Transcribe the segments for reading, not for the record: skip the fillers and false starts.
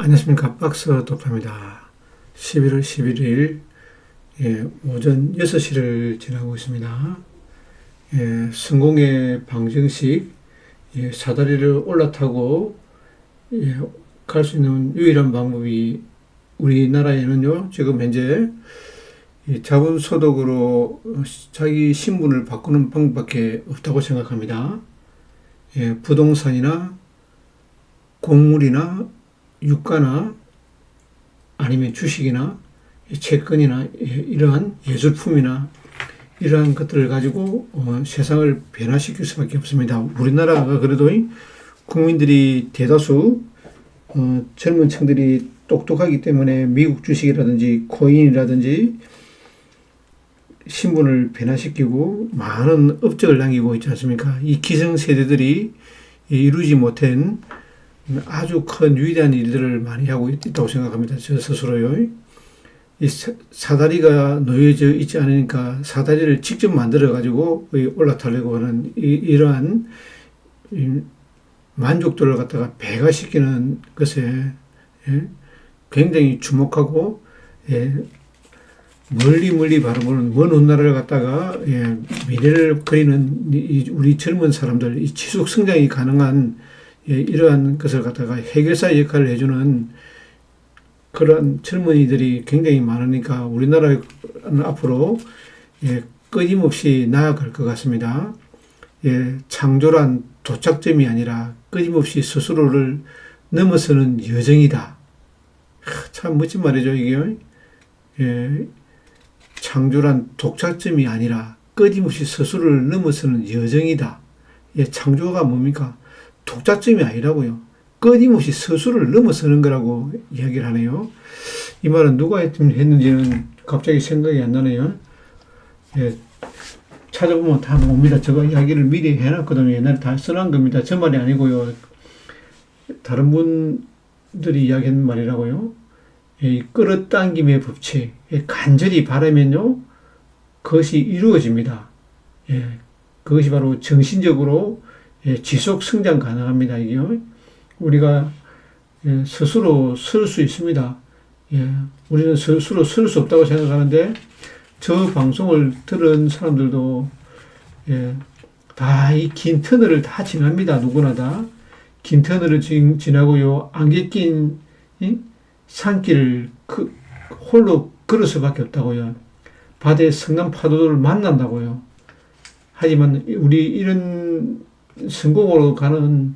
안녕하십니까. 박스 도파입니다. 11월 11일 오전 6시를 지나고 있습니다. 성공의 방정식, 사다리를 올라타고 갈 수 있는 유일한 방법이 우리나라에는요, 지금 현재 자본소득으로 자기 신분을 바꾸는 방법밖에 없다고 생각합니다. 부동산이나 곡물이나 유가나 아니면 주식이나 채권이나 이러한 예술품이나 이러한 것들을 가지고 세상을 변화시킬 수밖에 없습니다. 우리나라가 그래도 국민들이 대다수 젊은 층들이 똑똑하기 때문에 미국 주식이라든지 코인이라든지 신분을 변화시키고 많은 업적을 남기고 있지 않습니까? 이 기성세대들이 이루지 못한 아주 큰 위대한 일들을 많이 하고 있다고 생각합니다. 저 스스로요. 이 사다리가 놓여져 있지 않으니까 사다리를 직접 만들어 가지고 올라타려고 하는 이러한 만족도를 갖다가 배가시키는 것에 굉장히 주목하고 멀리 바라보는 먼 훗날을 갖다가 미래를 그리는 우리 젊은 사람들, 이 지속 성장이 가능한 이러한 것을 갖다가 해결사 역할을 해주는 그런 젊은이들이 굉장히 많으니까 우리나라는 앞으로 끊임없이 나아갈 것 같습니다. 창조란 도착점이 아니라 끊임없이 스스로를 넘어서는 여정이다. 참 멋진 말이죠, 이게. 창조란 도착점이 아니라 끊임없이 스스로를 넘어서는 여정이다. 창조가 뭡니까? 독자점이 아니라고요. 끊임없이 스스로를 넘어서는 거라고 이야기를 하네요. 이 말은 누가 했는지는 갑자기 생각이 안 나네요. 찾아보면 다 옵니다. 제가 이야기를 미리 해놨거든요. 옛날에 다 써놓은 겁니다. 저 말이 아니고요. 다른 분들이 이야기한 말이라고요. 끌어당김의 법칙. 간절히 바라면요, 그것이 이루어집니다. 그것이 바로 정신적으로 지속 성장 가능합니다. 이게요. 우리가 스스로 설 수 있습니다. 우리는 스스로 설 수 없다고 생각하는데 저 방송을 들은 사람들도 다 이 긴 터널을 다 지납니다. 누구나 다. 긴 터널을 지나고요. 안개 낀 산길을 홀로 걸을 수밖에 없다고요. 바다의 성난 파도를 만난다고요. 하지만 우리 이런 성공으로 가는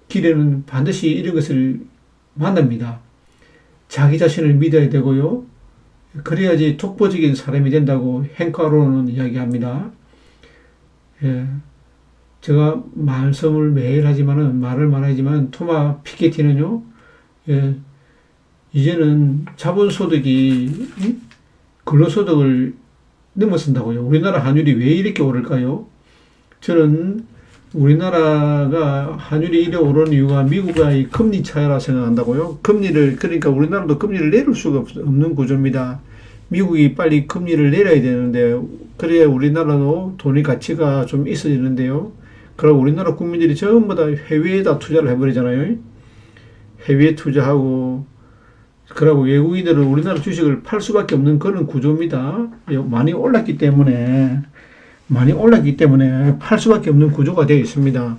길에는 반드시 이런 것을 만납니다. 자기 자신을 믿어야 되고요. 그래야지 독보적인 사람이 된다고 행가로는 이야기합니다. 제가 말씀을 매일 하지만은 말을 말하지만 토마 피케티는요. 이제는 자본소득이 근로소득을 넘어선다고요. 우리나라 환율이 왜 이렇게 오를까요? 저는 우리나라가 환율이 이래 오르는 이유가 미국의 금리 차이라 생각한다고요. 그러니까 우리나라도 금리를 내릴 수가 없는 구조입니다. 미국이 빨리 금리를 내려야 되는데, 그래야 우리나라도 돈의 가치가 좀 있어지는데요. 그리고 우리나라 국민들이 전부 다 해외에다 투자를 해버리잖아요. 해외에 투자하고, 그러고 외국인들은 우리나라 주식을 팔 수밖에 없는 그런 구조입니다. 많이 올랐기 때문에 팔 수밖에 없는 구조가 되어 있습니다.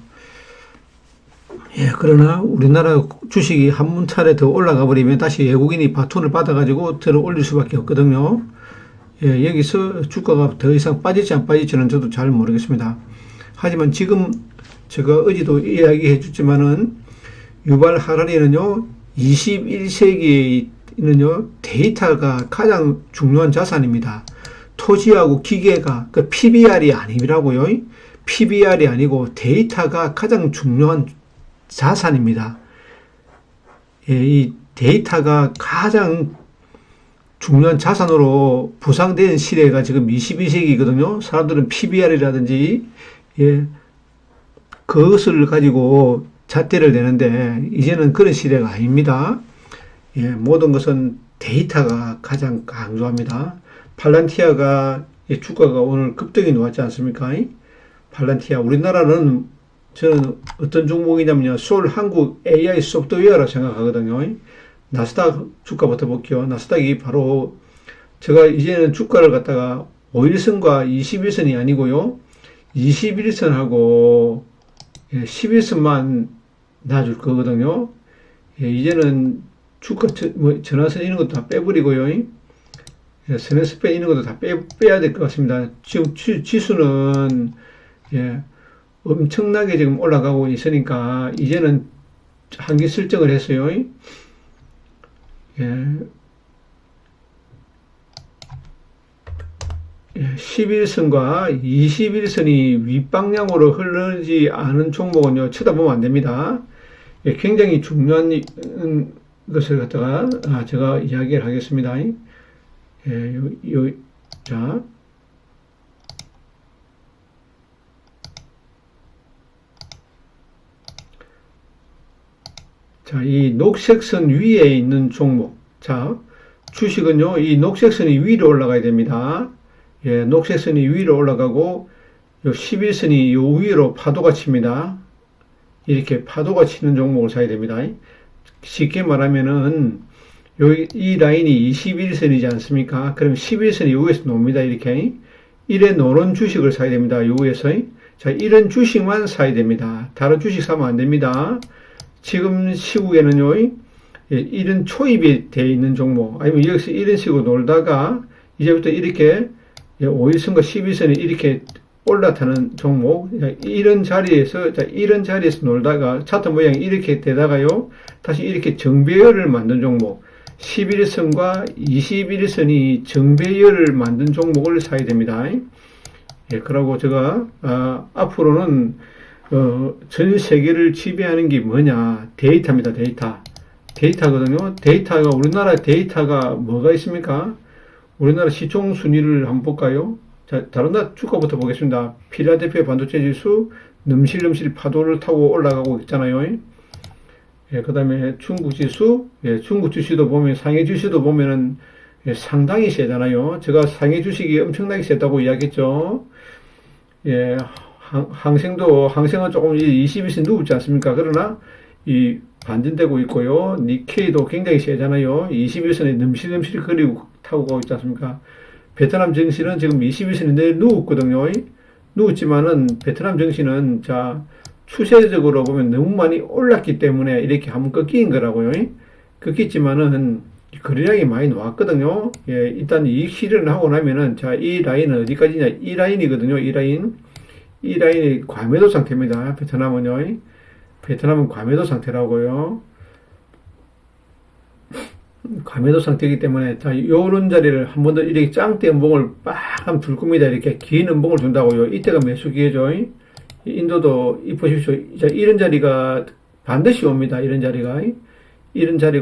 그러나 우리나라 주식이 한 문차례 더 올라가 버리면 다시 외국인이 바톤을 받아가지고 들어 올릴 수밖에 없거든요. 여기서 주가가 더 이상 빠질지 안 빠질지는 저도 잘 모르겠습니다. 하지만 지금 제가 어제도 이야기해 줬지만은 유발 하라리는요, 21세기에는요, 데이터가 가장 중요한 자산입니다. 토지하고 기계가 그 PBR이 아니라고요. PBR이 아니고 데이터가 가장 중요한 자산입니다. 이 데이터가 가장 중요한 자산으로 부상된 시대가 지금 22세기거든요. 사람들은 PBR이라든지 그것을 가지고 잣대를 내는데 이제는 그런 시대가 아닙니다. 모든 것은 데이터가 가장 강조합니다. 팔란티아가 주가가 오늘 급등이 놓았지 않습니까? 팔란티아, 우리나라는 저는 어떤 종목이냐면요. 서울 한국 AI 소프트웨어라 생각하거든요. 나스닥 주가부터 볼게요. 나스닥이 바로 제가 이제는 주가를 갖다가 5일선과 21선이 아니고요. 21선하고 11선만 놔줄 거거든요. 이제는 주가 전화선 이런 것도 다 빼버리고요. 스매스ペ이런 것도 다 빼야 될 것 같습니다. 지금 지수는 엄청나게 지금 올라가고 있으니까 이제는 한계 설정을 했어요. 11선과 21선이 윗방향으로 흐르지 않은 종목은요, 쳐다보면 안 됩니다. 굉장히 중요한 것을 갖다가 제가 이야기를 하겠습니다. 자, 이 녹색선 위에 있는 종목. 자, 주식은요, 이 녹색선이 위로 올라가야 됩니다. 녹색선이 위로 올라가고, 요 11선이 요 위로 파도가 칩니다. 이렇게 파도가 치는 종목을 사야 됩니다. 쉽게 말하면은, 이 라인이 21선이지 않습니까? 그럼 11선이 여기에서 놉니다. 이렇게. 이래 노는 주식을 사야 됩니다. 여기에서. 자, 이런 주식만 사야 됩니다. 다른 주식 사면 안 됩니다. 지금 시국에는요, 이런 초입이 되어 있는 종목, 아니면 여기서 이런 식으로 놀다가, 이제부터 이렇게 5일선과 12선이 이렇게 올라타는 종목, 이런 자리에서 놀다가 차트 모양이 이렇게 되다가요, 다시 이렇게 정배열을 만든 종목, 11선과 21선이 정배열을 만든 종목을 사야 됩니다. 그러고 제가, 앞으로는, 전 세계를 지배하는 게 뭐냐? 데이터입니다, 데이터. 데이터거든요. 데이터가, 우리나라 데이터가 뭐가 있습니까? 우리나라 시총 순위를 한번 볼까요? 자, 다른 나라 주가부터 보겠습니다. 필라델피아 반도체 지수, 넘실넘실 파도를 타고 올라가고 있잖아요. 그 다음에 중국 지수, 중국 주식도 보면, 상해 주식도 보면은 상당히 세잖아요. 제가 상해 주식이 엄청나게 세다고 이야기했죠. 항생은 조금 21선 누웠지 않습니까? 그러나, 이 반전되고 있고요. 니케이도 굉장히 세잖아요. 21선에 넘실넘실 거리고 타고 가고 있지 않습니까? 베트남 증시는 지금 21선에 내일 누웠거든요. 누웠지만은, 베트남 증시는, 자, 추세적으로 보면 너무 많이 올랐기 때문에 이렇게 한번 꺾인 거라고요. 꺾였지만은, 거래량이 많이 나왔거든요. 일단 이익 실현을 하고 나면은, 자, 이 라인은 어디까지냐? 이 라인이거든요. 이 라인이 과매도 상태입니다. 베트남은요. 베트남은 과매도 상태라고요. 과매도 상태이기 때문에, 자, 요런 자리를 한 번 더 이렇게 짱대 음봉을 빡 하면 둘 겁니다. 이렇게 긴 음봉을 준다고요. 이때가 매수 기회죠. 인도도 보십시오. 자, 이런 자리가 반드시 옵니다. 이런 자리가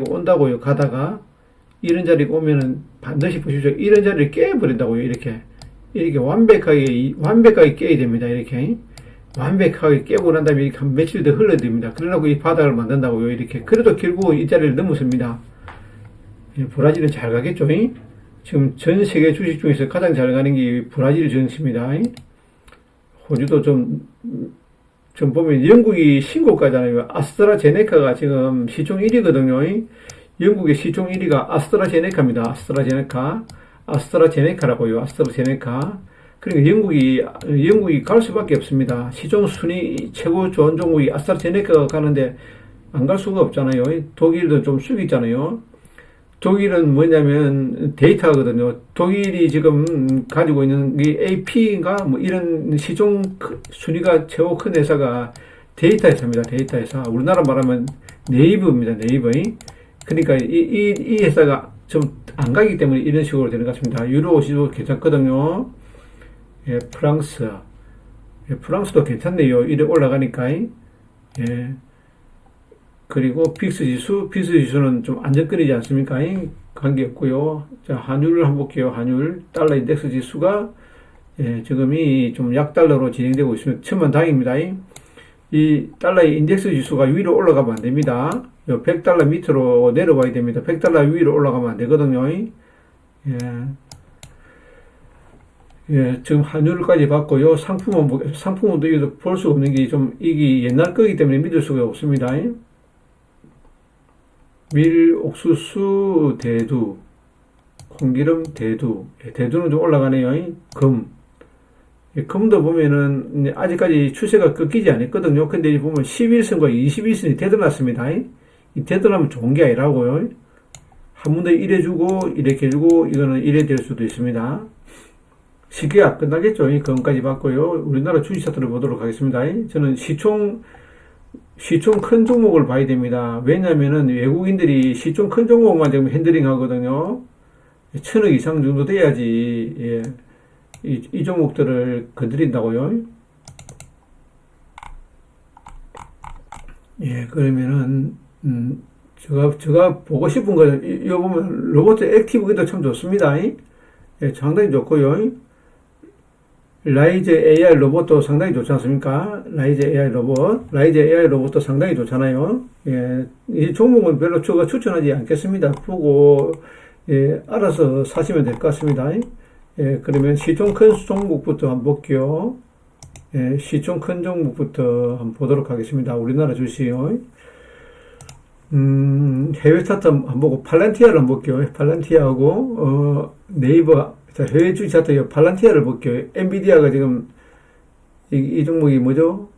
온다고요. 가다가, 이런 자리가 오면은 반드시 보십시오. 이런 자리를 깨버린다고요. 이렇게 완벽하게 깨야 됩니다. 이렇게. 완벽하게 깨고 난 다음에 이렇게 한 며칠 더 흘러야 됩니다. 그러라고 이 바닥을 만든다고요. 이렇게. 그래도 결국은 이 자리를 넘었습니다. 브라질은 잘 가겠죠. 지금 전 세계 주식 중에서 가장 잘 가는 게 브라질 증시입니다. 호주도 좀 보면 영국이 신고가잖아요. 아스트라제네카가 지금 시총 1위거든요. 영국의 시총 1위가 아스트라제네카입니다. 아스트라제네카라고요. 아스트라제네카. 그러니까 영국이 갈 수밖에 없습니다. 시총 순위 최고 좋은 종목이 아스트라제네카가 가는데 안 갈 수가 없잖아요. 독일도 좀 숙이잖아요. 독일은 뭐냐면 데이터거든요. 독일이 지금 가지고 있는 이 AP인가 뭐 이런 시총 순위가 최고 큰 회사가 데이터 회사입니다. 데이터 회사. 우리나라 말하면 네이버입니다. 네이버. 그러니까 이 회사가 좀 안 가기 때문에 이런 식으로 되는 것 같습니다. 유로 시도 괜찮거든요. 프랑스도 괜찮네요. 이래 올라가니까. 그리고 빅스 지수는 좀 안정권이지 않습니까? 관계없고요. 자, 환율을 한번 볼게요. 환율. 달러 인덱스 지수가, 지금이 좀 약달러로 진행되고 있으면 천만다행입니다. 이 달러의 인덱스 지수가 위로 올라가면 안 됩니다. 100달러 밑으로 내려와야 됩니다. 100달러 위로 올라가면 안 되거든요. 예, 지금 환율까지 봤고요. 상품은 또 이거 볼 수 없는 게 좀, 이게 옛날 거기 때문에 믿을 수가 없습니다. 밀, 옥수수, 대두, 콩기름, 대두. 예, 대두는 좀 올라가네요. 금. 예, 금도 보면은, 아직까지 추세가 꺾이지 않았거든요. 근데 보면 11선과 21선이 되돌았습니다. 이 되돌아면 좋은 게 아니라고요. 한 번 더 이래주고, 이렇게 해주고, 이거는 이래 될 수도 있습니다. 쉽게 안 끝나겠죠. 금까지 봤고요. 우리나라 주식 차트를 보도록 하겠습니다. 저는 시총 큰 종목을 봐야 됩니다. 왜냐면은 외국인들이 시총 큰 종목만 지금 핸들링 하거든요. 1000억 이상 정도 돼야지, 예, 이 종목들을 건드린다고요. 예, 그러면은, 제가 보고 싶은 거는, 이거 보면 로봇 액티브기도 참 좋습니다. 예, 상당히 좋고요. 라이즈 AI 로봇도 상당히 좋지 않습니까? 라이즈 AI 로봇도 상당히 좋잖아요. 예, 이 종목은 별로 제가 추천하지 않겠습니다. 보고, 예, 알아서 사시면 될 것 같습니다. 예, 그러면 시총 큰 종목부터 한번 볼게요. 예, 시총 큰 종목부터 한번 보도록 하겠습니다. 우리나라 주식이요. 해외 차트 한번 보고, 팔란티아를 한번 볼게요. 팔란티아하고, 네이버, 자, 해외 주식 차트 팔란티아를 볼게요. 엔비디아가 지금, 이 종목이 뭐죠?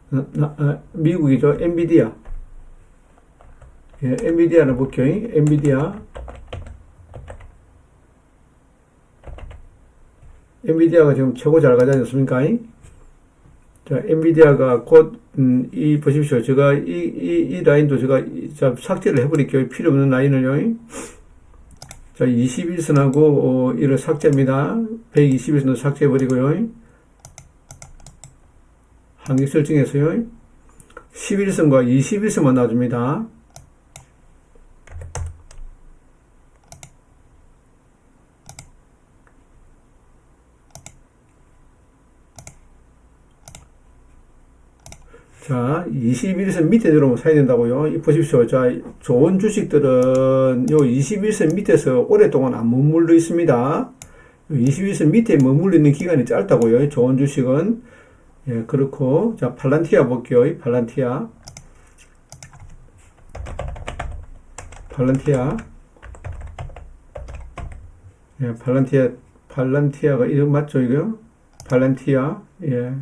미국이죠. 엔비디아. 예, 엔비디아를 볼게요. 엔비디아가 지금 최고 잘 가지 않습니까? 자, 엔비디아가 곧, 보십시오. 제가, 이 라인도 제가 삭제를 해버릴게요. 필요 없는 라인을요. 자, 21선하고, 이를 삭제합니다. 121선도 삭제해버리고요. 한계 설정해서요. 11선과 21선만 놔줍니다. 자, 21선 밑에 들어오면 사야 된다고요. 보십시오. 자, 좋은 주식들은 요 21선 밑에서 오랫동안 안 머물러 있습니다. 21선 밑에 머물러 있는 기간이 짧다고요. 좋은 주식은. 예, 그렇고. 자, 팔란티아 볼게요. 팔란티아. 예, 팔란티아가 이름 맞죠, 이거? 팔란티아. 예.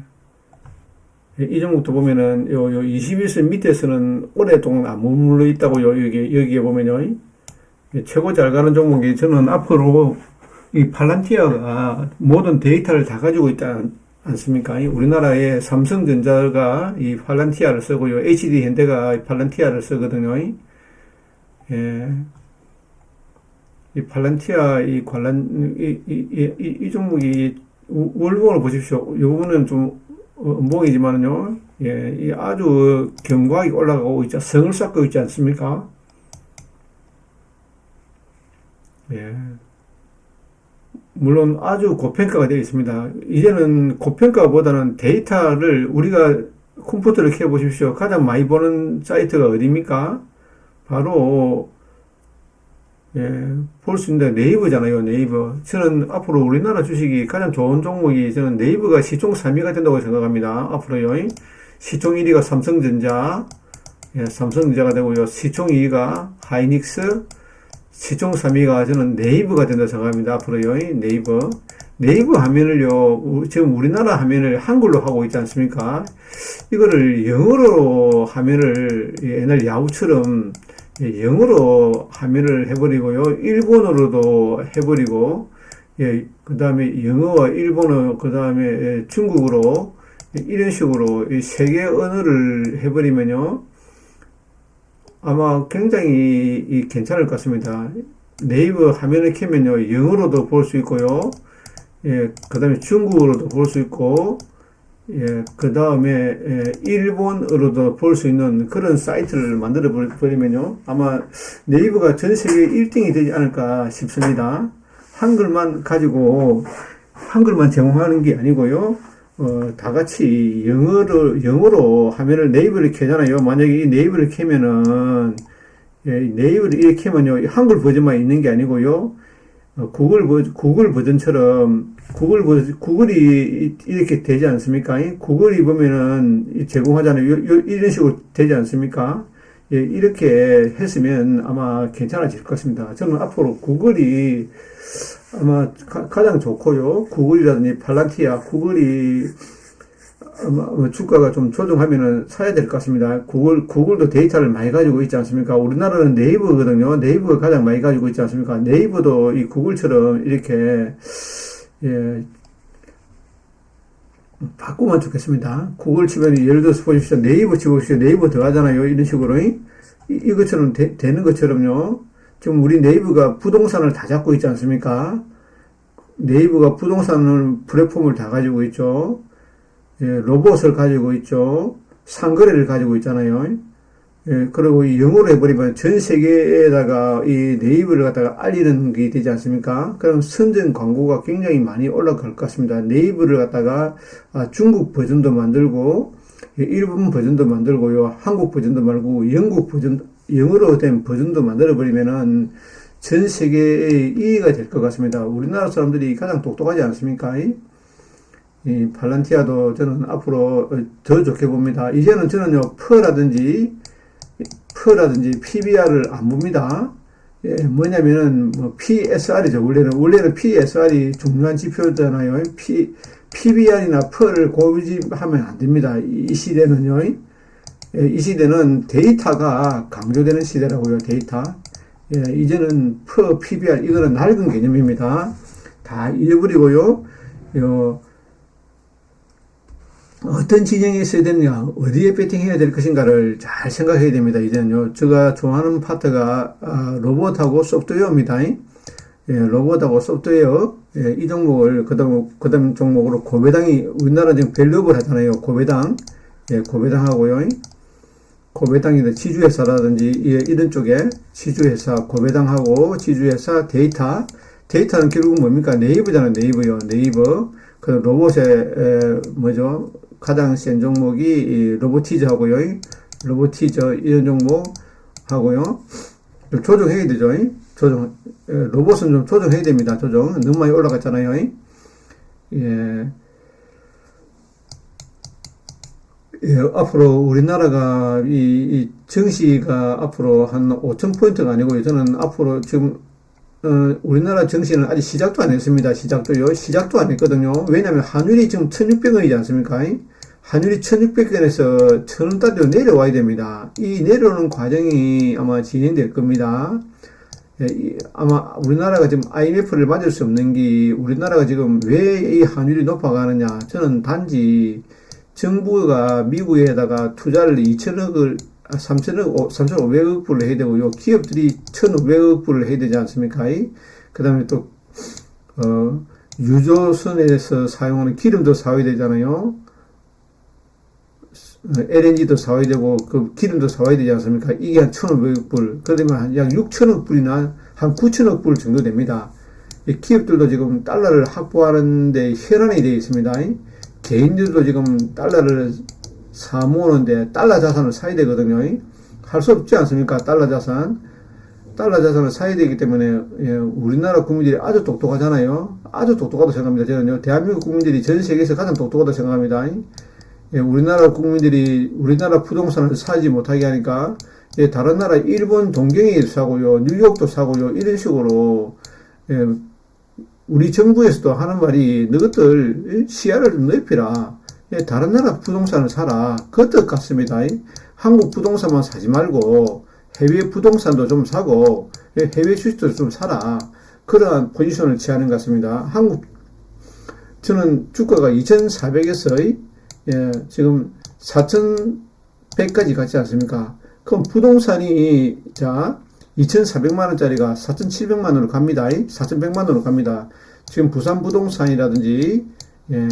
이 종목도 보면은, 21선 밑에서는 오랫동안 안 머물러 있다고요. 여기에 보면요. 최고 잘 가는 종목이 저는 앞으로 이 팔란티아가 모든 데이터를 다 가지고 있지 않습니까? 우리나라의 삼성전자가 이 팔란티아를 쓰고요. HD 현대가 이 팔란티아를 쓰거든요. 예. 이 팔란티아, 이 종목이, 월봉을 보십시오. 요거는 좀, 음봉이지만은요, 예, 이 아주 견고하게 올라가고 있지, 성을 쌓고 있지 않습니까? 예. 물론 아주 고평가가 되어 있습니다. 이제는 고평가보다는 데이터를 우리가 컴퓨터를 켜 보십시오. 가장 많이 보는 사이트가 어디입니까? 바로, 예, 볼 수 있는데 네이버잖아요, 네이버. 저는 앞으로 우리나라 주식이 가장 좋은 종목이 저는 네이버가 시총 3위가 된다고 생각합니다. 앞으로요. 시총 1위가 삼성전자, 예, 삼성전자가 되고요. 시총 2위가 하이닉스, 시총 3위가 저는 네이버가 된다고 생각합니다. 앞으로요. 네이버 화면을요, 지금 우리나라 화면을 한글로 하고 있지 않습니까? 이거를 영어로 화면을 옛날 야후처럼 영어로 화면을 해버리고요. 일본어로도 해버리고, 예, 그 다음에 영어와 일본어, 그 다음에 중국어로, 이런 식으로 이 세 개 언어를 해버리면요. 아마 굉장히 괜찮을 것 같습니다. 네이버 화면을 켜면요. 영어로도 볼 수 있고요. 예, 그 다음에 중국어로도 볼 수 있고, 예, 그 다음에 일본어로도 볼 수 있는 그런 사이트를 만들어 버리면요. 아마 네이버가 전 세계 1등이 되지 않을까 싶습니다. 한글만 제공하는 게 아니고요. 다 같이 영어로 화면을 네이버를 켜잖아요. 만약에 이 네이버를 켜면은, 예, 네이버를 이렇게 켜면요. 한글 버전만 있는 게 아니고요. 구글 버전처럼, 구글이 이렇게 되지 않습니까? 구글이 보면은 제공하잖아요. 이런 식으로 되지 않습니까? 예, 이렇게 했으면 아마 괜찮아질 것 같습니다. 저는 앞으로 구글이 아마 가장 좋고요. 구글이라든지 팔란티아, 구글이 아마 주가가 좀 조정하면은 사야 될 것 같습니다. 구글도 데이터를 많이 가지고 있지 않습니까? 우리나라는 네이버거든요. 네이버가 가장 많이 가지고 있지 않습니까? 네이버도 이 구글처럼 이렇게, 예, 바꾸면 좋겠습니다. 구글 치면 예를 들어서 보십시오. 네이버 치보십시오. 네이버 들어가잖아요. 이런 식으로. 이것처럼 되는 것처럼요. 지금 우리 네이버가 부동산을 다 잡고 있지 않습니까? 네이버가 부동산을, 플랫폼을 다 가지고 있죠. 예, 로봇을 가지고 있죠. 상거래를 가지고 있잖아요. 예, 그리고 영어로 해버리면 전 세계에다가 이 네이버를 갖다가 알리는 게 되지 않습니까? 그럼 선전 광고가 굉장히 많이 올라갈 것 같습니다. 네이버를 갖다가 중국 버전도 만들고, 예, 일본 버전도 만들고요. 한국 버전도 만들고, 영국 버전, 영어로 된 버전도 만들어버리면은 전 세계에 이해가 될 것 같습니다. 우리나라 사람들이 가장 똑똑하지 않습니까? 이 팔란티아도 저는 앞으로 더 좋게 봅니다. 이제는 저는요, 퍼라든지 PBR을 안 봅니다. 예, 뭐냐면은, PSR이죠. 원래는 PSR이 중요한 지표잖아요. PBR이나 퍼를 고집하면 안 됩니다. 이 시대는요. 예, 이 시대는 데이터가 강조되는 시대라고요. 데이터. 예, 이제는 PBR, 이거는 낡은 개념입니다. 다 잊어버리고요. 어떤 진영에 있어야 되느냐, 어디에 배팅해야 될 것인가를 잘 생각해야 됩니다. 이제는요. 제가 좋아하는 파트가 로봇하고 소프트웨어입니다. 예, 로봇하고 소프트웨어. 예, 이 종목을 그다음 종목으로 고배당이 우리나라 지금 밸류업을 하잖아요. 고배당. 예, 고배당하고요. 고배당이든 지주회사라든지 예, 이런 쪽에 지주회사 고배당하고 지주회사 데이터는 결국은 뭡니까? 네이버잖아요. 네이버요. 네이버. 그 로봇의 뭐죠? 가장 센 종목이 이 로보티즈 하고요. 로보티즈 이런 종목 하고요. 조정해야 되죠. 로봇은 좀 조정해야 됩니다. 조정. 너무 많이 올라갔잖아요. 예. 예, 앞으로 우리나라가 이 증시가 앞으로 한 5,000포인트가 아니고요. 저는 앞으로 지금 우리나라 증시는 아직 시작도 안 했습니다. 시작도 안 했거든요. 왜냐면 환율이 지금 1,600원이지 않습니까? 환율이 1,600원에서 1,000원대로 내려와야 됩니다. 이 내려오는 과정이 아마 진행될 겁니다. 예, 아마 우리나라가 지금 IMF를 맞을 수 없는 게 우리나라가 지금 왜 이 환율이 높아가느냐. 저는 단지 정부가 미국에다가 투자를 3,500억 불을 해야 되고요. 기업들이 1,500억 불을 해야 되지 않습니까? 그 다음에 또, 유조선에서 사용하는 기름도 사와야 되잖아요. LNG도 사와야 되고, 그 기름도 사와야 되지 않습니까? 이게 한 1,500억 불. 그러면 약 6,000억 불이나 한 9,000억 불 정도 됩니다. 기업들도 지금 달러를 확보하는데 혈안이 되어 있습니다. 개인들도 지금 달러를 사모으는데 달러 자산을 사야 되거든요. 할 수 없지 않습니까? 달러 자산을 사야 되기 때문에 예, 우리나라 국민들이 아주 똑똑하잖아요. 아주 똑똑하다고 생각합니다. 저는요. 대한민국 국민들이 전 세계에서 가장 똑똑하다고 생각합니다. 예, 우리나라 국민들이 우리나라 부동산을 사지 못하게 하니까 예, 다른 나라 일본 동경에도 사고요. 뉴욕도 사고요. 이런 식으로 예, 우리 정부에서도 하는 말이 너희들 시야를 좀 넓히라. 예, 다른 나라 부동산을 사라. 그 뜻 같습니다. 한국 부동산만 사지 말고 해외 부동산도 좀 사고 예, 해외 주식도 좀 사라. 그러한 포지션을 취하는 것 같습니다. 저는 주가가 2,400에서 예, 지금 4,100까지 갔지 않습니까? 그럼 부동산이 2,400만원짜리가 4,700만원으로 갑니다. 4,100만원으로 갑니다. 지금 부산 부동산이라든지, 예,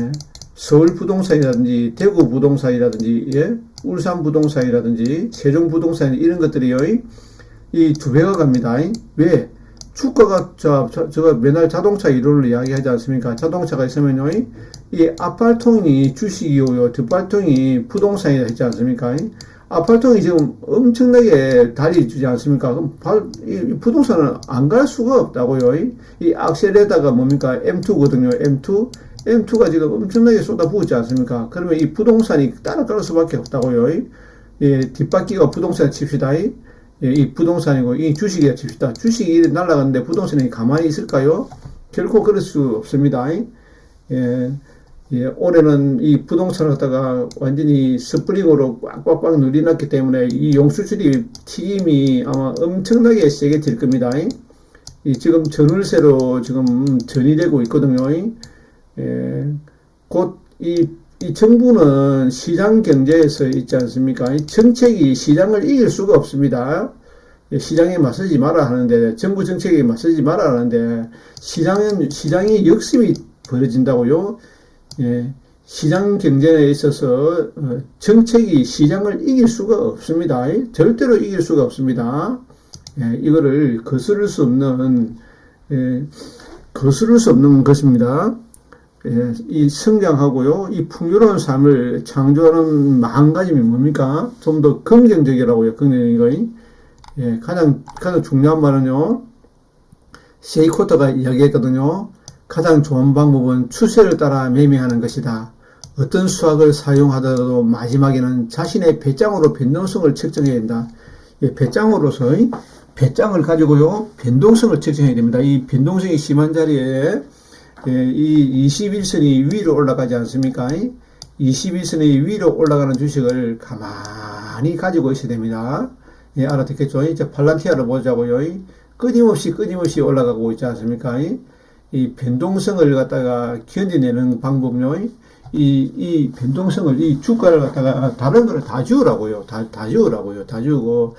서울 부동산이라든지, 대구 부동산이라든지, 예, 울산 부동산이라든지, 세종 부동산 이런 것들이요, 이 2배가 갑니다. 왜? 주가가, 제가 맨날 자동차 이론을 이야기하지 않습니까? 자동차가 있으면요, 이 앞발통이 주식이고요, 뒷발통이 부동산이라 했지 않습니까? 아파트가 지금 엄청나게 다리 주지 않습니까? 그럼 이 부동산은 안 갈 수가 없다고요. 이 악셀에다가 뭡니까? M2거든요. M2. M2가 지금 엄청나게 쏟아부었지 않습니까? 그러면 이 부동산이 따라갈 수밖에 없다고요. 예, 뒷바퀴가 부동산 칩시다. 예, 이 부동산이고, 이 주식이야 칩시다. 주식이 날아가는데 부동산이 가만히 있을까요? 결코 그럴 수 없습니다. 예. 예, 올해는 이 부동산을 갖다가 완전히 스프링으로 꽉꽉꽉 누리놨기 때문에 이 용수출입 튀김이 아마 엄청나게 세게 될 겁니다. 이 지금 전월세로 지금 전이되고 있거든요. 예, 곧 이 정부는 시장 경제에서 있지 않습니까? 이 정책이 시장을 이길 수가 없습니다. 시장에 맞서지 마라 하는데, 정부 정책에 맞서지 마라 하는데, 시장이 역습이 벌어진다고요? 예, 시장 경제에 있어서 정책이 시장을 이길 수가 없습니다. 절대로 이길 수가 없습니다. 예, 이거를 거스를 수 없는 것입니다. 예, 이 성장하고요, 이 풍요로운 삶을 창조하는 마음가짐이 뭡니까? 좀 더 긍정적이라고요. 긍정적인 거. 예, 가장 중요한 말은요, 세이코트가 이야기했거든요. 가장 좋은 방법은 추세를 따라 매매하는 것이다. 어떤 수학을 사용하더라도 마지막에는 자신의 배짱으로 변동성을 측정해야 된다. 예, 배짱으로서 배짱을 가지고요, 변동성을 측정해야 됩니다. 이 변동성이 심한 자리에 이 21선이 위로 올라가지 않습니까? 21선이 위로 올라가는 주식을 가만히 가지고 있어야 됩니다. 예, 알아듣겠죠? 이제 팔란티아를 보자고요. 끊임없이 올라가고 있지 않습니까? 이 변동성을 갖다가 견디내는 방법요. 이 변동성을, 이 주가를 갖다가 다른 거를 다 지우라고요. 다 지우고,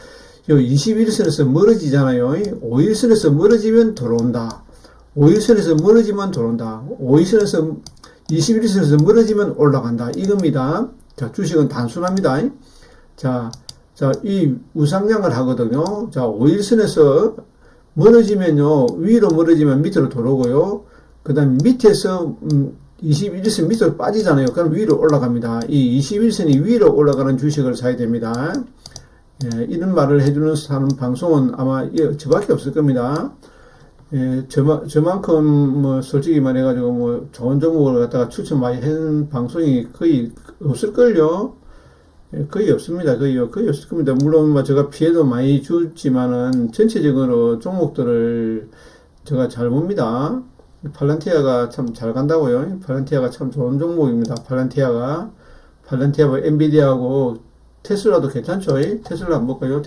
요 21선에서 멀어지잖아요. 5일선에서 멀어지면 들어온다. 5일선에서 멀어지면 들어온다. 5일선에서, 21선에서 멀어지면 올라간다. 이겁니다. 자, 주식은 단순합니다. 자, 이 우상향을 하거든요. 자, 5일선에서 멀어지면요, 위로 멀어지면 밑으로 들어오고요. 그 다음 밑에서 21선 밑으로 빠지잖아요. 그럼 위로 올라갑니다. 이 21선이 위로 올라가는 주식을 사야 됩니다. 예, 이런 말을 해주는 사람 방송은 아마 저밖에 없을 겁니다. 예, 저만큼 뭐 솔직히 말해가지고 뭐 좋은 종목을 갖다가 추천 많이 한 방송이 거의 없을걸요. 예, 거의 없습니다. 거의 없을 겁니다. 물론 뭐 제가 피해도 많이 주지만은 전체적으로 종목들을 제가 잘 봅니다. 팔란티아가 참 잘 간다고요. 팔란티아가 참 좋은 종목입니다. 팔란티아가 엔비디아하고 테슬라도 괜찮죠. 테슬라 한번 볼까요?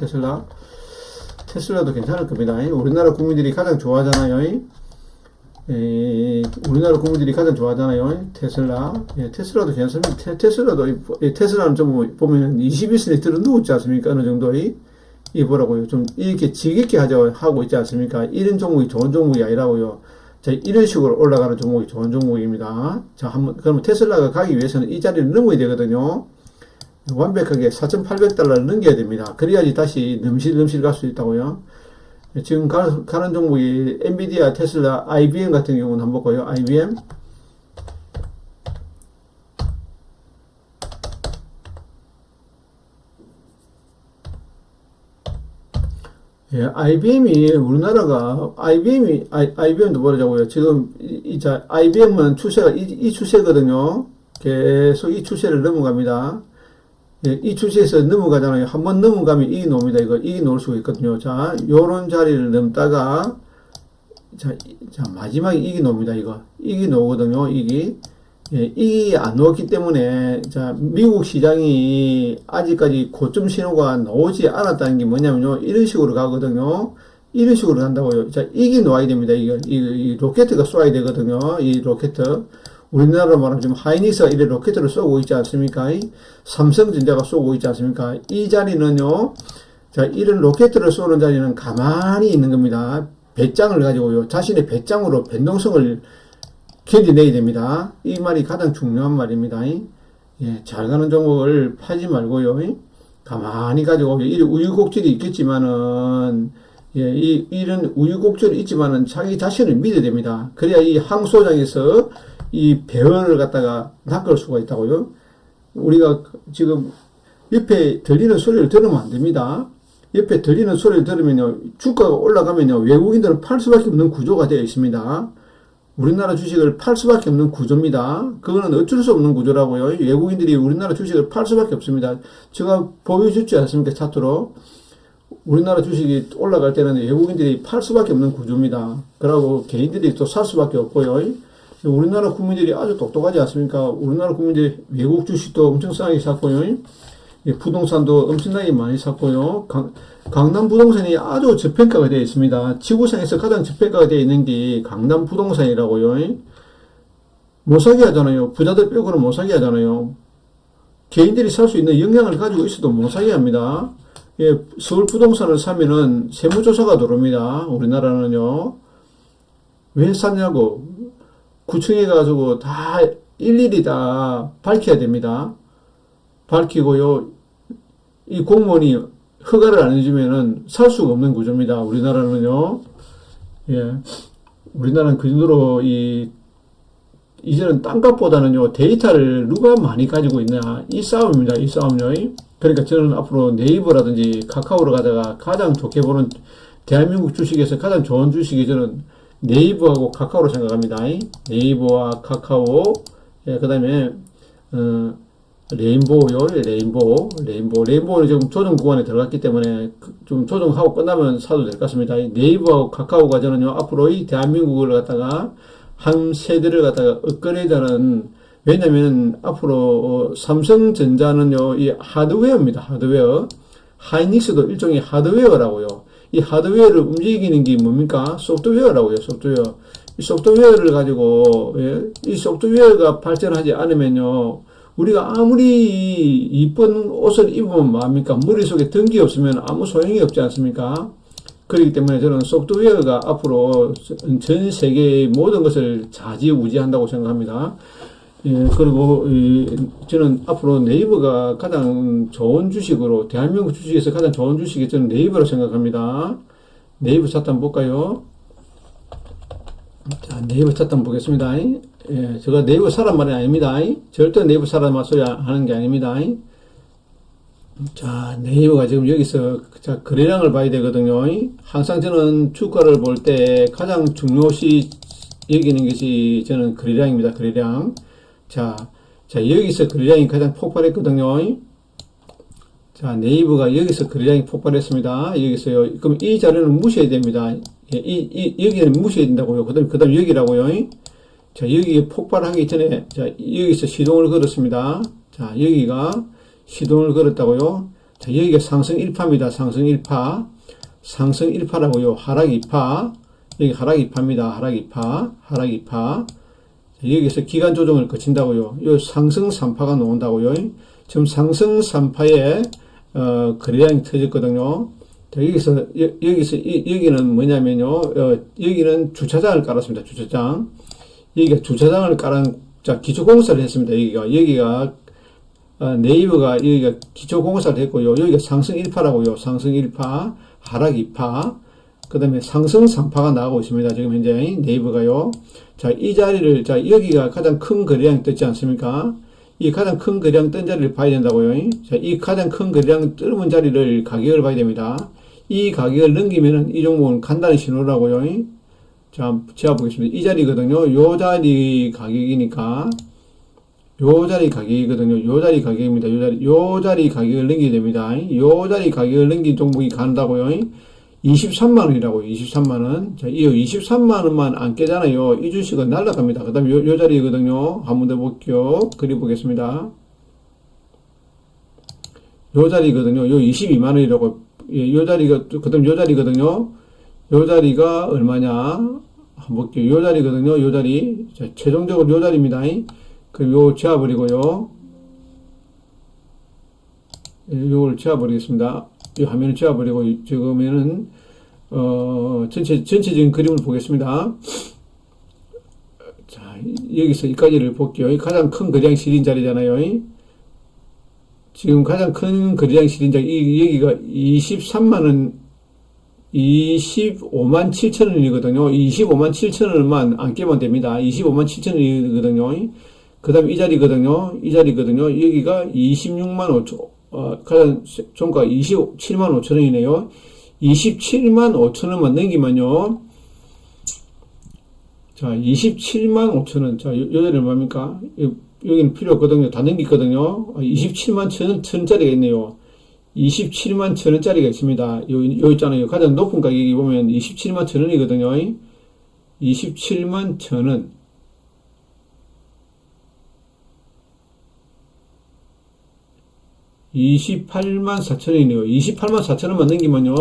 테슬라도 괜찮을 겁니다. 우리나라 국민들이 가장 좋아하잖아요. 우리나라 국민들이 가장 좋아하잖아요. 테슬라. 예, 테슬라도 괜찮습니다. 테슬라는 좀 보면 21선에 들어 누웠지 않습니까? 어느 정도. 이 보라고요. 좀 이렇게 지겹게 하고 있지 않습니까? 이런 종목이 좋은 종목이 아니라고요. 자, 이런 식으로 올라가는 종목이 좋은 종목입니다. 자, 그러면 테슬라가 가기 위해서는 이 자리를 넘어야 되거든요. 완벽하게 4,800달러를 넘겨야 됩니다. 그래야지 다시 넘실 갈 수 있다고요. 지금 가는 종목이 엔비디아, 테슬라, IBM 같은 경우는 한번 볼까요? IBM. 예, IBM도 보자고요. 지금, IBM은 추세가, 이 추세거든요. 계속 이 추세를 넘어갑니다. 예, 이 추세에서 넘어가잖아요. 한번 넘어가면 이기 놓습니다. 이기 놓을 수가 있거든요. 자, 요런 자리를 넘다가, 자, 마지막에 이기 놓습니다. 이기 놓거든요. 예, 이기 안 놓았기 때문에, 자, 미국 시장이 아직까지 고점 신호가 나오지 않았다는 게 뭐냐면요. 이런 식으로 가거든요. 이런 식으로 간다고요. 자, 이기 놓아야 됩니다. 이 로켓가 쏘아야 되거든요. 이 로켓. 우리나라로 말하면 지금 하이닉스가 이래 로켓을 쏘고 있지 않습니까? 삼성전자가 쏘고 있지 않습니까? 이 자리는요, 자, 이런 로켓을 쏘는 자리는 가만히 있는 겁니다. 배짱을 가지고요. 자신의 배짱으로 변동성을 견디내야 됩니다. 이 말이 가장 중요한 말입니다. 예, 잘 가는 종목을 파지 말고요. 가만히 가지고, 이런 우유곡절이 있겠지만은, 예, 이런 우유곡절이 있지만은 자기 자신을 믿어야 됩니다. 그래야 이 항소장에서 이 배열을 갖다가 낚을 수가 있다고요. 우리가 지금 옆에 들리는 소리를 들으면 안 됩니다. 옆에 들리는 소리를 들으면요, 주가가 올라가면요, 외국인들은 팔 수밖에 없는 구조가 되어 있습니다. 우리나라 주식을 팔 수밖에 없는 구조입니다. 그거는 어쩔 수 없는 구조라고요. 외국인들이 우리나라 주식을 팔 수밖에 없습니다. 제가 보여줬지 않습니까? 차트로. 우리나라 주식이 올라갈 때는 외국인들이 팔 수밖에 없는 구조입니다. 그러고 개인들이 또 살 수밖에 없고요. 우리나라 국민들이 아주 똑똑하지 않습니까? 우리나라 국민들이 외국 주식도 엄청 싸게 샀고요. 부동산도 엄청나게 많이 샀고요. 강남 부동산이 아주 저평가가 되어 있습니다. 지구상에서 가장 저평가가 되어 있는 게 강남 부동산이라고요. 못 사게 하잖아요. 부자들 빼고는 못 사게 하잖아요. 개인들이 살 수 있는 역량을 가지고 있어도 못 사게 합니다. 예, 서울 부동산을 사면은 세무조사가 들어옵니다. 우리나라는요. 왜 샀냐고. 구청에 가지고 다 일일이 다 밝혀야 됩니다. 밝히고요. 이 공무원이 허가를 안 해주면은 살 수가 없는 구조입니다. 우리나라는요. 예. 우리나라는 그 정도로 이제는 땅값보다는요, 데이터를 누가 많이 가지고 있냐. 이 싸움입니다. 이 싸움요. 그러니까 저는 앞으로 네이버라든지 카카오를 가다가 가장 좋게 보는 대한민국 주식에서 가장 좋은 주식이 저는 네이버하고 카카오로 생각합니다. 네이버와 카카오, 예, 그 다음에, 레인보우요, 레인보우는 지금 조정 구간에 들어갔기 때문에 좀 조정하고 끝나면 사도 될 것 같습니다. 네이버하고 카카오가 저는요, 앞으로 이 대한민국을 갖다가 한 세대를 갖다가 업그레이드하는, 왜냐면 앞으로 삼성전자는요, 이 하드웨어입니다. 하드웨어. 하이닉스도 일종의 하드웨어라고요. 이 하드웨어를 움직이는 게 뭡니까? 소프트웨어라고요. 소프트웨어. 이 소프트웨어를 가지고, 예? 이 소프트웨어가 발전하지 않으면요, 우리가 아무리 이쁜 옷을 입으면 뭐합니까? 머릿속에 등기 없으면 아무 소용이 없지 않습니까? 그렇기 때문에 저는 소프트웨어가 앞으로 전 세계의 모든 것을 좌지우지한다고 생각합니다. 예, 그리고 저는 앞으로 네이버가 가장 좋은 주식으로, 대한민국 주식에서 가장 좋은 주식이 저는 네이버라고 생각합니다. 네이버 차트 한번 볼까요? 자, 네이버 차트 한번 보겠습니다. 예, 제가 네이버 사람 말이 아닙니다. 절대 네이버 사람 말소리 하는 게 아닙니다. 자, 네이버가 지금 여기서 자, 거래량을 봐야 되거든요. 항상 저는 주가를 볼 때 가장 중요시 여기는 것이 저는 거래량입니다. 거래량. 자, 여기서 거래량이 가장 폭발했거든요. 자, 네이버가 여기서 거래량이 폭발했습니다. 여기서요. 그럼 이 자료는 무시해야 됩니다. 예, 여기는 무시해야 된다고요. 그 다음 여기라고요. 자, 여기에 폭발하기 전에, 자, 여기서 시동을 걸었습니다. 자, 여기가 시동을 걸었다고요. 자, 여기가 상승 1파입니다. 상승 1파. 상승 1파라고요. 하락 2파. 여기 하락 2파입니다. 하락 2파. 하락 2파. 자, 여기서 기간 조정을 거친다고요. 요 상승 3파가 나온다고요. 지금 상승 3파에, 거래량이 터졌거든요. 자, 여기는 뭐냐면요. 여기는 주차장을 깔았습니다. 주차장. 여기가 주차장을 깔은, 자, 기초공사를 했습니다. 여기가, 네이버가 여기가 기초공사를 했고요. 여기가 상승 1파라고요. 상승 1파, 하락 2파, 그 다음에 상승 3파가 나오고 있습니다. 지금 현재 네이버가요. 자, 이 자리를, 자, 여기가 가장 큰 거래량이 떴지 않습니까? 이 가장 큰 거래량 뜬 자리를 봐야 된다고요. 자, 이 가장 큰 거래량 뜬 자리를 가격을 봐야 됩니다. 이 가격을 넘기면은 이 종목은 간단히 신호라고요. 자, 제가 보겠습니다. 이 자리거든요. 요 자리 가격이니까, 요 자리 가격이거든요. 요 자리 가격입니다. 요 자리 가격을 넘기게 됩니다. 요 자리 가격을 넘긴 종목이 간다고요. 23만원이라고요. 23만원. 자, 이 23만원만 안 깨잖아요. 이 주식은 날아갑니다. 그 다음에 요 자리거든요. 한 번 더 볼게요. 그려보겠습니다. 요 자리거든요. 요 22만원이라고. 예, 요 자리가, 그 다음 요 자리거든요. 요 자리가 얼마냐? 한번 볼게요. 요 자리거든요. 요 자리. 자, 최종적으로 요 자리입니다. 그럼 요 지워버리고요. 요걸 지워버리겠습니다. 이 화면을 지워버리고, 지금에는, 전체적인 그림을 보겠습니다. 자, 여기서 이까지를 볼게요. 가장 큰 거래량 실린 자리잖아요. 지금 가장 큰 거래량 실린 자리, 여기가 23만원, 25만 7천원이거든요. 25만 7천원만 안 깨면 됩니다. 25만 7천원이거든요. 그 다음에 이 자리거든요. 여기가 26만 가장 종가 27만 5천 원이네요. 27만 5천 원만 넘기면요. 자, 27만 5천 원. 자, 요 자리 얼마입니까? 여기는 필요 없거든요. 다 넘겼거든요. 27만 천 원짜리가 있네요. 27만 천 원짜리가 있습니다. 요 있잖아요. 가장 높은 가격이 보면 27만 천 원이거든요. 27만 천 원. 28만 4천 원이네요. 28만 4천 원만 넘기면요.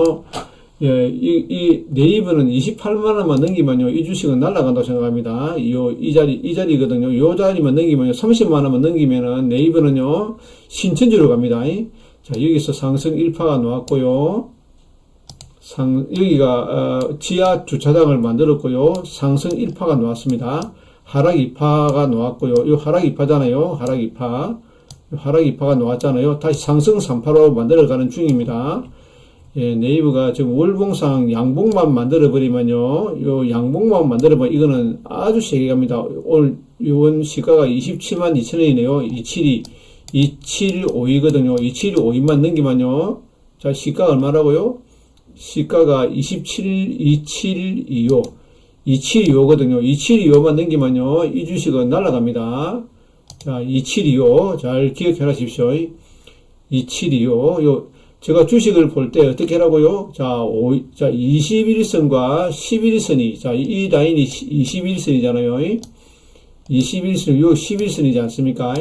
예, 이 네이버는 28만 원만 넘기면요. 이 주식은 날아간다고 생각합니다. 이 자리거든요. 요 자리만 넘기면요. 30만 원만 넘기면은 네이버는요. 신천지로 갑니다. 자, 여기서 상승 1파가 나왔고요. 여기가, 지하 주차장을 만들었고요. 상승 1파가 나왔습니다. 하락 2파가 나왔고요. 요 하락 2파잖아요. 하락 2파. 하락 2파가 나왔잖아요. 다시 상승 3파로 만들어가는 중입니다. 예, 네이버가 지금 월봉상 양봉만 만들어버리면요. 요 양봉만 만들어버리면 이거는 아주 세게 갑니다. 오늘 요원 시가가 27만 2천 원이네요. 2752거든요. 2752만 넘기면요. 자, 시가 얼마라고요? 시가가 2725거든요. 2725만 넘기면요. 이 주식은 날아갑니다. 자, 2725. 잘 기억해 놔십시오. 2725. 제가 주식을 볼 때 어떻게 하라고요? 자, 21선과 11선이, 자, 이 라인이 21선이잖아요. 21선, 요 11선이지 않습니까?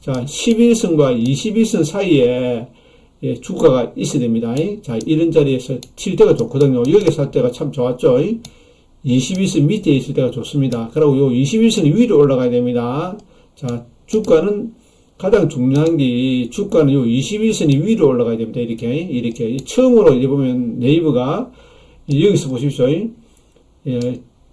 자, 11선과 21선 사이에 예, 주가가 있어야 됩니다. 자, 이런 자리에서 칠 때가 좋거든요. 여기 살 때가 참 좋았죠. 21선 밑에 있을 때가 좋습니다. 그리고 요 21선 위로 올라가야 됩니다. 자, 주가는 가장 중요한 게 주가는 요 21선이 위로 올라가야 됩니다. 이렇게. 처음으로 이제 보면 네이버가 여기서 보십시오. 예,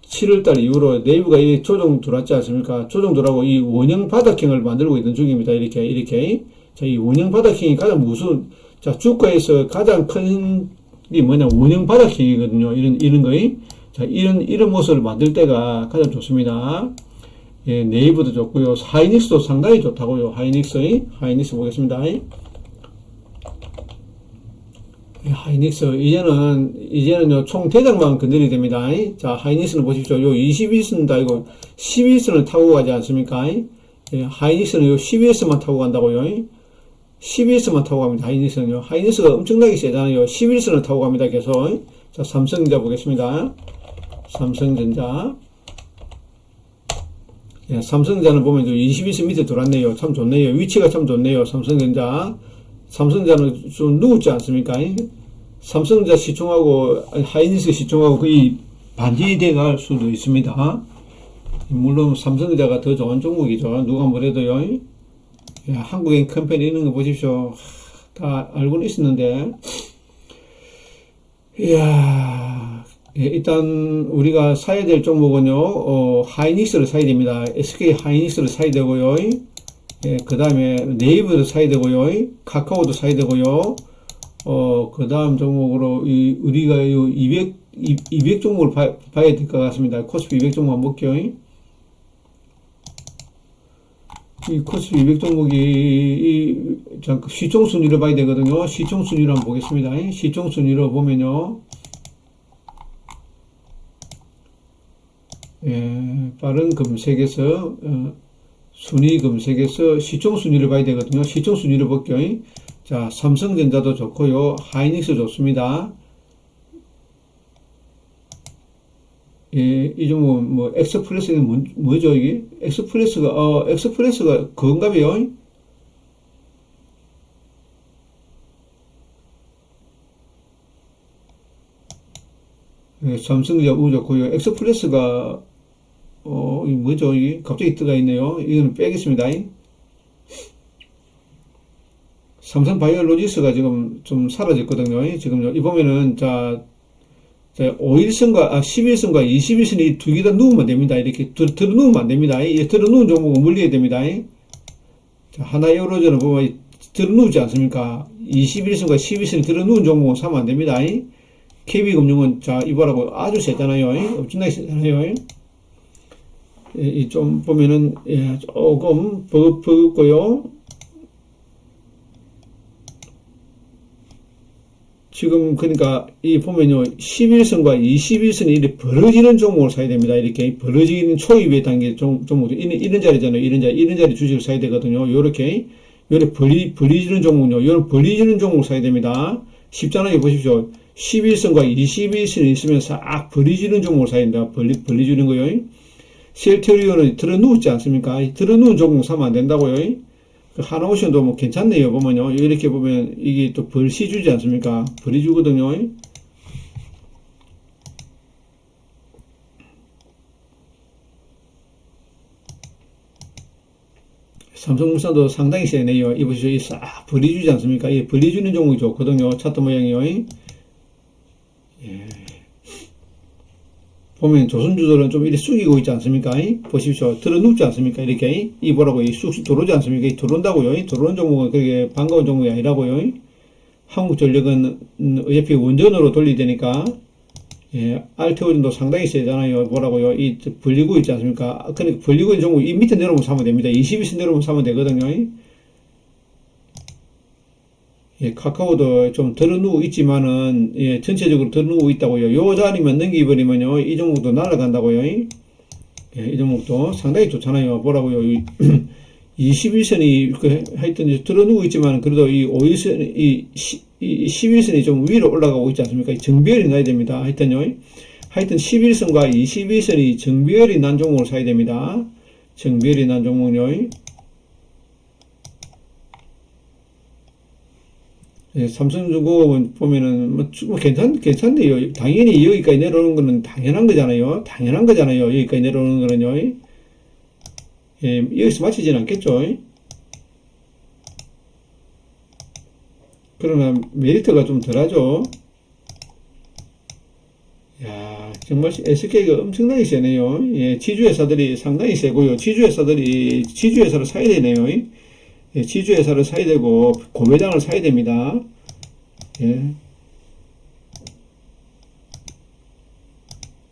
7월달 이후로 네이버가 이 조정 들어왔지 않습니까? 조정 들어가고 이 원형 바닥형을 만들고 있는 중입니다. 이렇게. 자, 이 원형 바닥형이 가장 무슨, 자, 주가에서 가장 큰 게 뭐냐, 원형 바닥형이거든요. 이런 거이. 자, 이런 모습을 만들 때가 가장 좋습니다. 예, 네이버도 좋고요. 하이닉스도 상당히 좋다고요. 하이닉스 보겠습니다. 하이닉스, 이제는요, 총 대장만 건드려야 됩니다. 자, 하이닉스는 보십시오. 요 21선도 아니고 11선을 타고 가지 않습니까? 예, 하이닉스는 요 12S만 타고 간다고요. 12S만 타고 갑니다. 하이닉스는요. 하이닉스가 엄청나게 세잖아요. 11선을 타고 갑니다. 계속. 자, 삼성전자 보겠습니다. 삼성전자. 예, 삼성전자는 보면 21선 밑에 들어왔네요. 참 좋네요. 위치가 참 좋네요. 삼성전자는 좀 누웠지 않습니까? 삼성전자 시총하고 하이닉스 시총하고 거의 반전이 돼갈 수도 있습니다. 물론 삼성전자가 더 좋은 종목이죠. 누가 뭐래도요. 예, 한국엔 컴퍼니 있는 거 보십시오. 다 알고는 있었는데. 이야, 예, 일단 우리가 사야 될 종목은요, 하이닉스를 사야 됩니다. SK 하이닉스를 사야 되고요. 예, 그 다음에 네이버도 사야 되고요. 카카오도 사야 되고요. 그 다음 종목으로 우리가 요 200 종목을 봐야 될 것 같습니다. 코스피 200 종목 한번 볼게요. 이 코스피 200 종목이 시총 순위를 봐야 되거든요. 시총 순위를 한번 보겠습니다. 시총 순위로 보면요. 예, 빠른 검색에서 순위 검색에서 시총 순위를 봐야 되거든요. 시총 순위를 볼게요. 자, 삼성전자도 좋고요. 하이닉스 좋습니다. 예, 이 종목은 뭐 엑스프레스는 뭐죠 이게? 엑스프레스가 그건가요? 예, 삼성전자 좋고요. 엑스프레스가 이 뭐죠 이게? 갑자기 뜨가 있네요. 이거는 빼겠습니다. 삼성바이오로직스가 지금 좀 사라졌거든요. 지금 이 보면은 자 5일선과 11선과 21선이 두 개 다 누우면 됩니다. 이렇게 들어 누우면 안 됩니다. 들어 누운 종목은 물려야 됩니다. 자, 하나에어로전을 보면 들어 누우지 않습니까? 21선과 12선이 들어 누운 종목은 사면 안 됩니다. KB금융은 자 이거라고 아주 세잖아요. 엄청나게 세잖아요. 예, 좀 보면은 예, 조금 버겁고요. 지금 그러니까 이 보면요 11선과 21선이 이렇게 벌어지는 종목을 사야 됩니다. 이렇게 벌어지는 초입의 단계 종목 이런 자리잖아요. 이런 자리 주식을 사야 되거든요. 요렇게 벌리지는 종목요. 요런 벌리지는 종목을 사야 됩니다. 쉽잖아요. 보십시오. 11선과 21선이 있으면 싹 벌리지는 종목을 사야 된다. 벌리지는 거요. 셀테리온은 들어누웠지 않습니까? 들어누운 종목 사면 안 된다고요. 하나오션도 뭐 괜찮네요. 보면요. 이렇게 보면 이게 또 벌시 주지 않습니까? 벌이 주거든요. 삼성물산도 상당히 세네요. 이 보시죠. 이 싹 벌이 주지 않습니까? 이 벌이 주는 종목이 좋거든요. 차트 모양이요. 예. 보면 조선주들은 좀 이렇게 숙이고 있지 않습니까? 보십시오. 들어눕지 않습니까? 이렇게. 이 보라고, 이 쑥쑥 들어오지 않습니까? 들어온다고요. 들어오는 종목은 그렇게 반가운 종목이 아니라고요. 한국전력은 어차피 원전으로 돌리되니까, 예, 알테오진도 상당히 세잖아요. 뭐라고요? 이 벌리고 있지 않습니까? 그러니까 벌리고 있는 종목, 이 밑에 내려오면 사면 됩니다. 22선 내려오면 사면 되거든요. 예, 카카오도 좀 들어누워 있지만은, 예, 전체적으로 들어누워 있다고요. 요 자리만 넘기버리면요, 이 종목도 날아간다고요. 예, 이 종목도 상당히 좋잖아요. 뭐라고요. 21선이, 하여튼, 들어누워 있지만, 그래도 이 5일선, 이 11선이 좀 위로 올라가고 있지 않습니까? 정비열이 나야 됩니다. 하여튼요. 하여튼 11선과 21선이 정비열이 난 종목을 사야 됩니다. 정비열이 난 종목은요. 예, 삼성중공업은 보면은 뭐 괜찮네요. 당연히 여기까지 내려오는 거는 당연한 거잖아요. 당연한 거잖아요. 여기까지 내려오는 거는요. 예, 여기서 마치지는 않겠죠. 그러나 메리트가 좀 덜하죠. 야, 정말 SK가 엄청나게 세네요. 예, 지주회사들이 상당히 세고요. 지주회사를 사야 되네요. 예, 지주회사를 사야 되고, 고매장을 사야 됩니다. 예.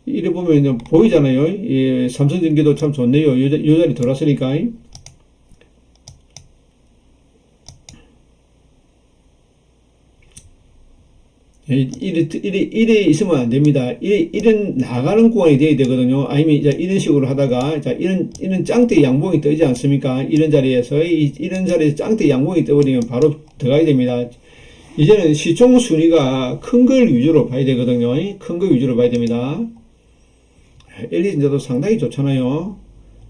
이래 보면 보이잖아요. 예, 삼성전기도 참 좋네요. 요 자리 돌았으니까. 예, 이래 있으면 안 됩니다. 이런 나가는 구간이 돼야 되거든요. 아니면 이런 식으로 하다가, 이런 짱대 양봉이 뜨지 않습니까? 이런 자리에서 짱대 양봉이 떠버리면 바로 들어가야 됩니다. 이제는 시총 순위가 큰 걸 위주로 봐야 되거든요. 큰 거 위주로 봐야 됩니다. LG전자도 상당히 좋잖아요.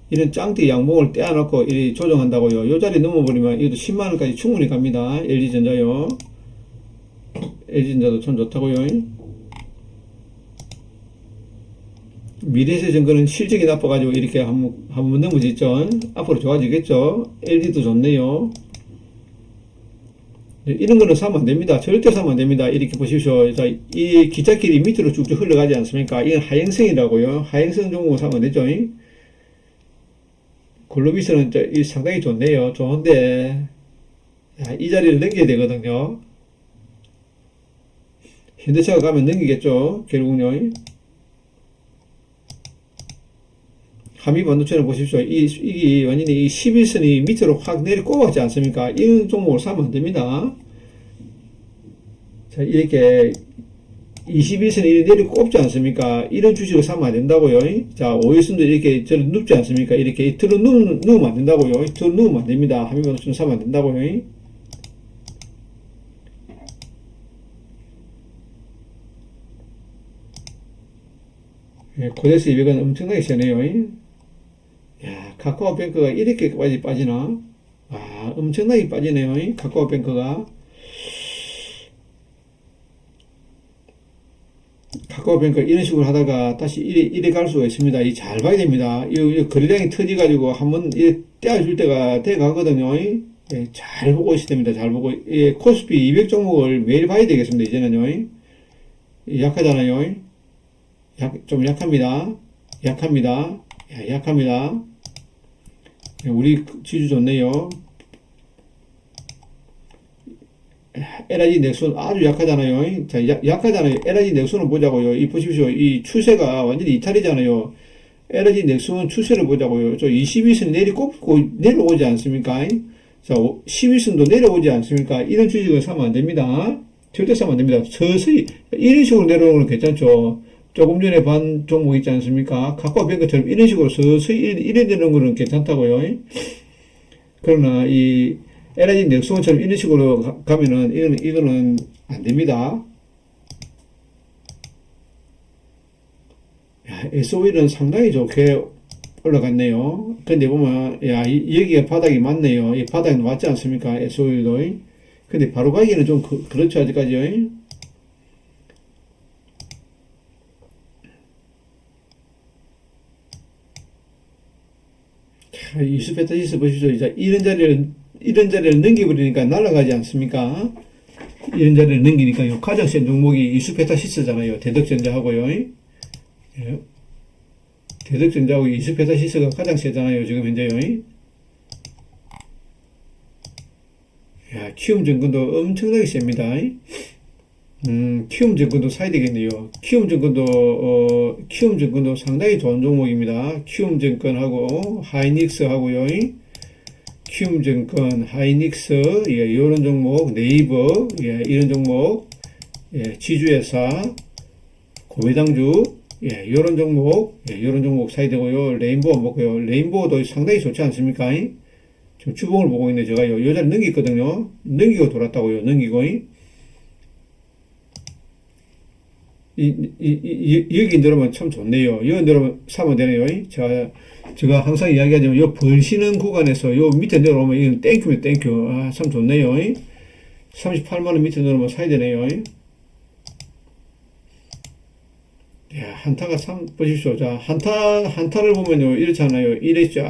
이런 짱대 양봉을 떼어놓고 이렇게 조정한다고요. 요 자리 넘어버리면 이것도 10만원까지 충분히 갑니다. LG전자요. LG전자도 참 좋다고요. 미래에셋증권은 실적이 나빠가지고 이렇게 한번 넘어졌죠. 앞으로 좋아지겠죠. LG도 좋네요. 이런 거는 사면 안 됩니다. 절대 사면 안 됩니다. 이렇게 보십시오. 자, 이 기찻길이 밑으로 쭉쭉 흘러가지 않습니까? 이건 하행성이라고요. 하행성 종목을 사면 안 되죠. 글로비스는 상당히 좋네요. 좋은데, 이 자리를 넘겨야 되거든요. 현대차가 가면 넘기겠죠. 결국요. 한미반도체는 보십시오. 이게 완전히 이 11선이 밑으로 확 내려 꼽았지 않습니까? 이런 종목을 사면 안 됩니다. 자, 이렇게 21선이 이렇게 내려 꼽지 않습니까? 이런 주식을 사면 안 된다고요. 자, 5일선도 이렇게 들어 눕지 않습니까? 이렇게 들어 누우면 안 된다고요. 들어 누우면 안 됩니다. 한미반도체는 사면 안 된다고요. 예, 코덱스 200은 엄청나게 세네요. 야, 카카오뱅크가 이렇게까지 빠지나? 아, 엄청나게 빠지네요. 카카오뱅크가. 이런 식으로 하다가 다시 이래 갈 수가 있습니다. 이 잘 봐야 됩니다. 이 거래량이 터지가지고 한번 떼어줄 때가 돼 가거든요. 예, 잘 보고 있어야 됩니다. 잘 보고. 예, 코스피 200 종목을 매일 봐야 되겠습니다. 이제는요. 약하잖아요. 좀 약합니다. 약합니다. 우리 지주 좋네요. LG 넥슨 아주 약하잖아요. 자, 약하잖아요. LG 넥슨을 보자고요. 이 보십시오. 이 추세가 완전히 이탈이잖아요. LG 넥슨 추세를 보자고요. 저 22선 내려오지 않습니까? 자, 11선도 내려오지 않습니까? 이런 주식은 사면 안 됩니다. 절대 사면 안 됩니다. 서서히 이런 식으로 내려오는 건 괜찮죠. 조금 전에 반 종목 있지 않습니까? 카카오뱅크처럼 이런 식으로 서서히 이래 내려오는 거는 괜찮다고요. 그러나 이 LIG 넥스원처럼 이런 식으로 가면은 이거는 안 됩니다. 야, SO일은 상당히 좋게 올라갔네요. 근데 보면 야 여기가 바닥이 맞네요. 이 바닥이 맞지 않습니까? SO일도. 근데 바로 가기는 좀 그렇죠 아직까지요. 자, 이수페타시스 보십시오. 이제 이런 자리를 넘겨버리니까 날아가지 않습니까? 이런 자리를 넘기니까요. 가장 센 종목이 이수페타시스잖아요. 대덕전자하고요. 예. 대덕전자하고 이수페타시스가 가장 세잖아요. 지금 현재요. 야, 키움증권도 엄청나게 셉니다. 키움증권도 사야 되겠네요. 키움증권도 상당히 좋은 종목입니다. 키움증권하고 하이닉스하고요. 키움증권, 하이닉스, 예, 이런 종목, 네이버, 예, 이런 종목, 예, 지주회사, 고배당주, 예, 이런 종목, 예, 이런 종목 사야 되고요. 레인보우 먹고요. 레인보우도 상당히 좋지 않습니까? 지금 주봉을 보고 있는데 제가요, 요 자리 넘겼거든요. 넘기고 돌았다고요. 넘기고. 여기 내려오면 참 좋네요. 여기 내려오면 사면 되네요. 제가 항상 이야기하지만, 요 벌시는 구간에서 요 밑에 내려오면 이건 땡큐면 땡큐. 아, 참 좋네요. 38만원 밑에 내려오면 사야 되네요. 야, 한타가 참, 보십시오. 자, 한타를 보면요, 이렇잖아요. 이렇게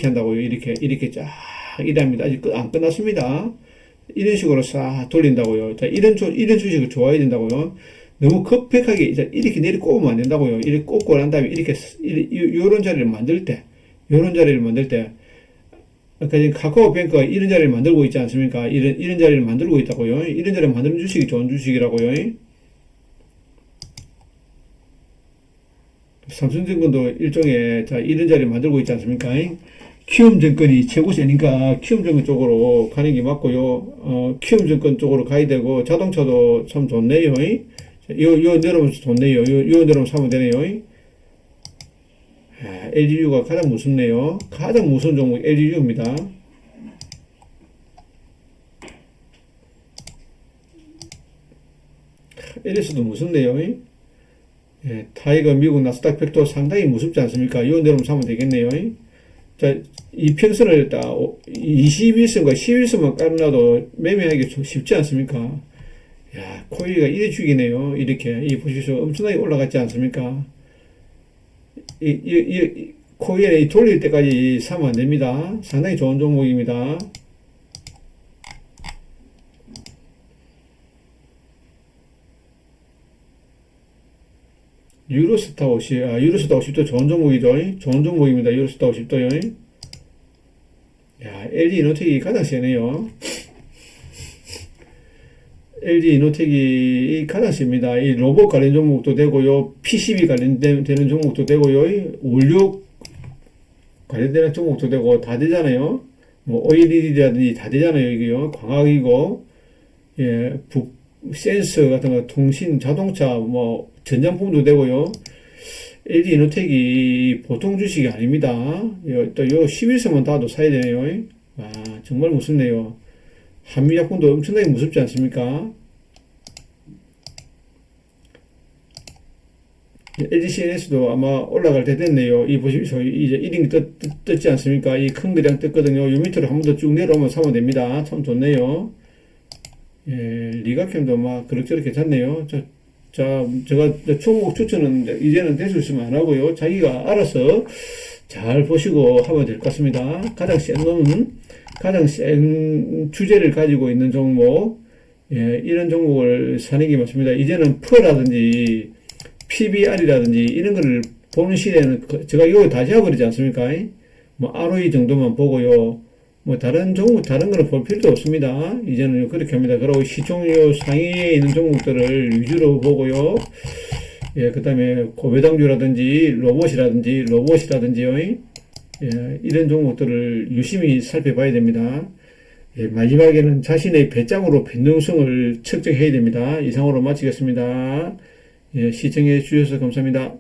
한다고요. 이렇게 쫙, 이래 합니다. 아직 안 끝났습니다. 이런 식으로 싹 돌린다고요. 자, 이런 주식을 좋아해야 된다고요. 너무 급격하게 이렇게 내리 꼽으면 안 된다고요. 이렇게 꼽고 난 다음에 요런 자리를 만들 때, 아까 지금 카카오뱅크가 이런 자리를 만들고 있지 않습니까? 이런 자리를 만들고 있다고요. 이런 자리를 만드는 주식이 좋은 주식이라고요. 삼성증권도 일종의, 자, 이런 자리를 만들고 있지 않습니까? 키움증권이 최고 세니까 키움증권 쪽으로 가는 게 맞고요. 키움증권 쪽으로 가야 되고, 자동차도 참 좋네요. 요 내려오면 좋네요. 요 내려오면 사면 되네요. LGU가 가장 무섭네요. 가장 무서운 종목이 LGU입니다. LS도 무섭네요. 예, 타이거 미국 나스닥 100도 상당히 무섭지 않습니까? 요 내려오면 사면 되겠네요. 자, 이평선을 딱 21선과 11선만 깔아놔도 매매하기 쉽지 않습니까? 야, 코이가 이래 죽이네요. 이렇게. 이 보십시오. 엄청나게 올라갔지 않습니까? 코이에 돌릴 때까지 사면 안 됩니다. 상당히 좋은 종목입니다. 유로스타 50, 유로스타 50도 좋은 종목이죠. 좋은 종목입니다. 유로스타 50도요. 야, LG 이노텍이 가장 세네요. LG 이노텍이 가장 셉니다. 이 로봇 관련 종목도 되고요. PCB 관련되는 종목도 되고요. 원료 관련되는 종목도 되고, 다 되잖아요. 뭐, OLED라든지 다 되잖아요. 이게요. 광학이고, 예, 센서 같은 거, 통신, 자동차, 뭐, 전장품도 되고요. LG 이노텍이 보통 주식이 아닙니다. 또 요 11선만 닿아도 사야 되네요. 와, 정말 무섭네요. 한미약품도 엄청나게 무섭지 않습니까? LG CNS도 아마 올라갈 때 됐네요. 이 보십시오. 이제 1인 떴지 않습니까? 이 큰 그냥 떴거든요. 요 밑으로 한 번 더 쭉 내려오면 사면 됩니다. 참 좋네요. 예, 리가캠도 막 그럭저럭 괜찮네요. 자, 제가 종목 추천은 이제는 될 수 있으면 안 하고요. 자기가 알아서 잘 보시고 하면 될 것 같습니다. 가장 센 주제를 가지고 있는 종목, 예, 이런 종목을 사는 게 맞습니다. 이제는 퍼라든지 PBR이라든지 이런 거를 보는 시대에는 제가 이거 다 지워버리지 않습니까? 뭐 ROE 정도만 보고요. 뭐 다른 종목, 다른 거는 볼 필요도 없습니다. 이제는 그렇게 합니다. 그리고 시총률 상위에 있는 종목들을 위주로 보고요. 예, 그 다음에 고배당주라든지 로봇이라든지요. 예, 이런 종목들을 유심히 살펴봐야 됩니다. 예, 마지막에는 자신의 배짱으로 변동성을 측정해야 됩니다. 이상으로 마치겠습니다. 예, 시청해 주셔서 감사합니다.